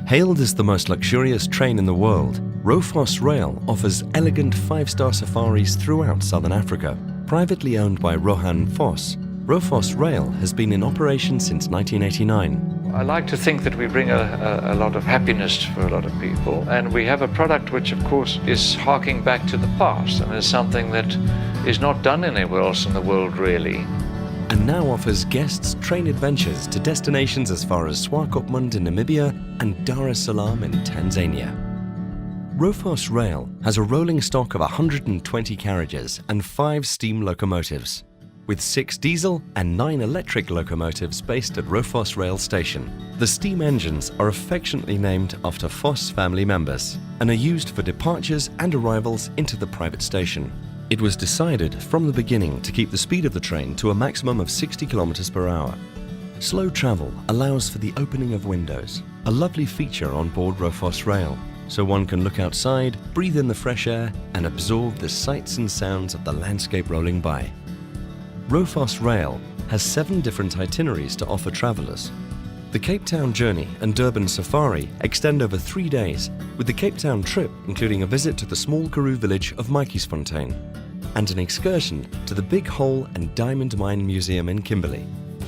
Hailed as the most luxurious train in the world, Rovos Rail offers elegant 5-star safaris throughout southern Africa. Privately owned by Rohan Vos, Rovos Rail has been in operation since 1989. I like to think that we bring a lot of happiness for a lot of people, and we have a product which of course is harking back to the past and is something that is not done anywhere else in the world really. And now offers guests train adventures to destinations as far as Swakopmund in Namibia and Dar es Salaam in Tanzania. Rovos Rail has a rolling stock of 120 carriages and 5 steam locomotives, with 6 diesel and 9 electric locomotives based at Rovos Rail Station. The steam engines are affectionately named after Vos family members and are used for departures and arrivals into the private station. It was decided from the beginning to keep the speed of the train to a maximum of 60 km per hour. Slow travel allows for the opening of windows, a lovely feature on board Rovos Rail, so one can look outside, breathe in the fresh air and absorb the sights and sounds of the landscape rolling by. Rovos Rail has 7 different itineraries to offer travellers. The Cape Town journey and Durban Safari extend over 3 days, with the Cape Town trip including a visit to the small Karoo village of Maatjiesfontein and an excursion to the Big Hole and Diamond Mine Museum in Kimberley.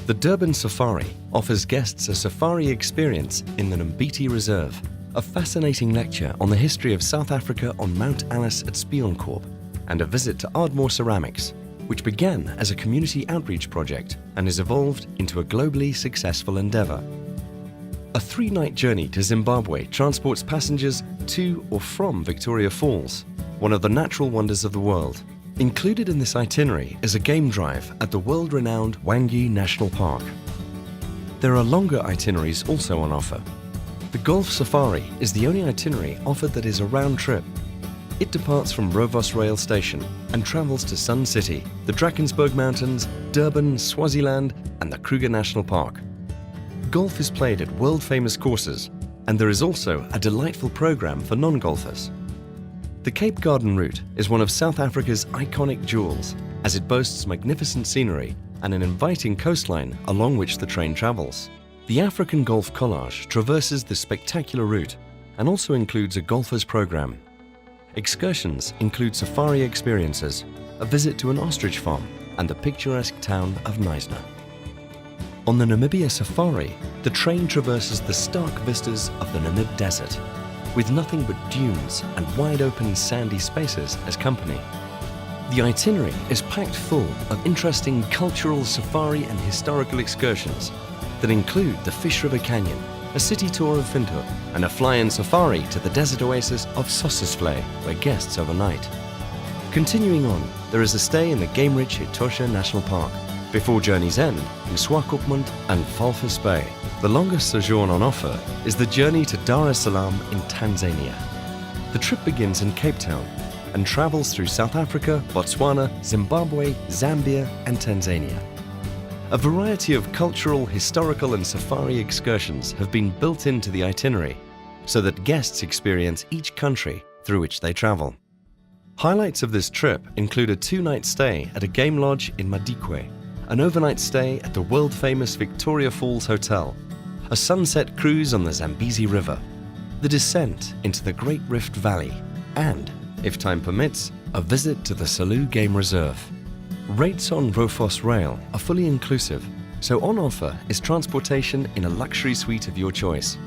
The Durban Safari offers guests a safari experience in the Mbiti Reserve, a fascinating lecture on the history of South Africa on Mount Alice at Spionkop, and a visit to Ardmore Ceramics, which began as a community outreach project and has evolved into a globally successful endeavour. A 3-night journey to Zimbabwe transports passengers to or from Victoria Falls, one of the natural wonders of the world. Included in this itinerary is a game drive at the world-renowned Hwange National Park. There are longer itineraries also on offer. The Golf Safari is the only itinerary offered that is a round trip. It departs from Rovos Rail Station and travels to Sun City, the Drakensberg Mountains, Durban, Swaziland and the Kruger National Park. Golf is played at world-famous courses, and there is also a delightful program for non-golfers. The Cape Garden route is one of South Africa's iconic jewels, as it boasts magnificent scenery and an inviting coastline along which the train travels. The African Golf Collage traverses this spectacular route and also includes a golfer's program. Excursions include safari experiences, a visit to an ostrich farm and the picturesque town of Knysna. On the Namibia Safari, the train traverses the stark vistas of the Namib Desert, with nothing but dunes and wide open sandy spaces as company. The itinerary is packed full of interesting cultural safari and historical excursions that include the Fish River Canyon, a city tour of Windhoek, and a fly-in safari to the desert oasis of Sossusvlei, where guests overnight. Continuing on, there is a stay in the game-rich Etosha National Park, before journey's end in Swakopmund and Walvis Bay. The longest sojourn on offer is the journey to Dar es Salaam in Tanzania. The trip begins in Cape Town and travels through South Africa, Botswana, Zimbabwe, Zambia and Tanzania. A variety of cultural, historical and safari excursions have been built into the itinerary so that guests experience each country through which they travel. Highlights of this trip include a 2-night stay at a game lodge in Madikwe, an overnight stay at the world-famous Victoria Falls Hotel, a sunset cruise on the Zambezi River, the descent into the Great Rift Valley, and, if time permits, a visit to the Selous Game Reserve. Rates on Rovos Rail are fully inclusive, so on offer is transportation in a luxury suite of your choice,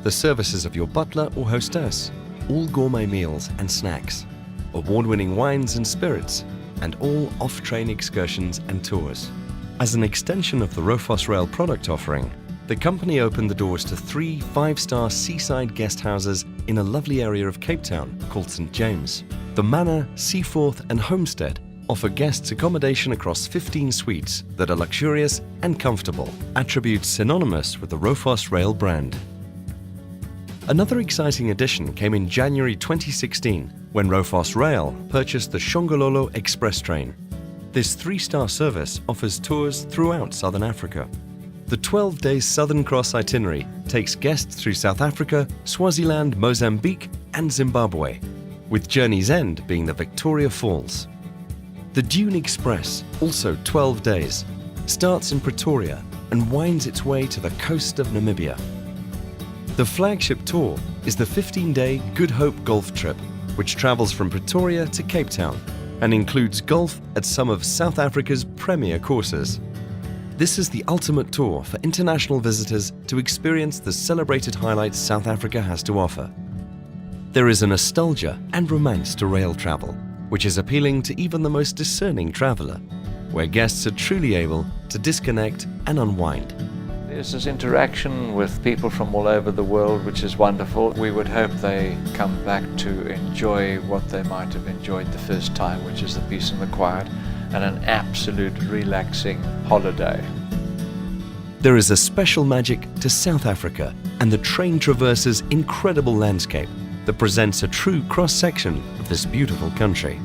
the services of your butler or hostess, all gourmet meals and snacks, award-winning wines and spirits, and all off-train excursions and tours. As an extension of the Rovos Rail product offering, the company opened the doors to 3 5-star seaside guest houses in a lovely area of Cape Town called St. James. The Manor, Seaforth and Homestead offer guests accommodation across 15 suites that are luxurious and comfortable, attributes synonymous with the Rovos Rail brand. Another exciting addition came in January 2016 when Rovos Rail purchased the Shangri-La Express train. This 3-star service offers tours throughout Southern Africa. The 12-day Southern Cross itinerary takes guests through South Africa, Swaziland, Mozambique and Zimbabwe, with journey's end being the Victoria Falls. The Dune Express, also 12 days, starts in Pretoria and winds its way to the coast of Namibia. The flagship tour is the 15-day Good Hope golf trip, which travels from Pretoria to Cape Town and includes golf at some of South Africa's premier courses. This is the ultimate tour for international visitors to experience the celebrated highlights South Africa has to offer. There is a nostalgia and romance to rail travel, which is appealing to even the most discerning traveller, where guests are truly able to disconnect and unwind. There's this interaction with people from all over the world, which is wonderful. We would hope they come back to enjoy what they might have enjoyed the first time, which is the peace and the quiet, and an absolute relaxing holiday. There is a special magic to South Africa, and the train traverses incredible landscape that presents a true cross-section of this beautiful country.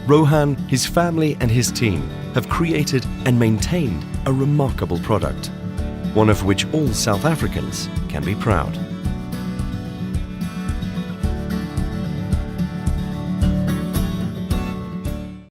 Rohan, his family and his team have created and maintained a remarkable product, one of which all South Africans can be proud.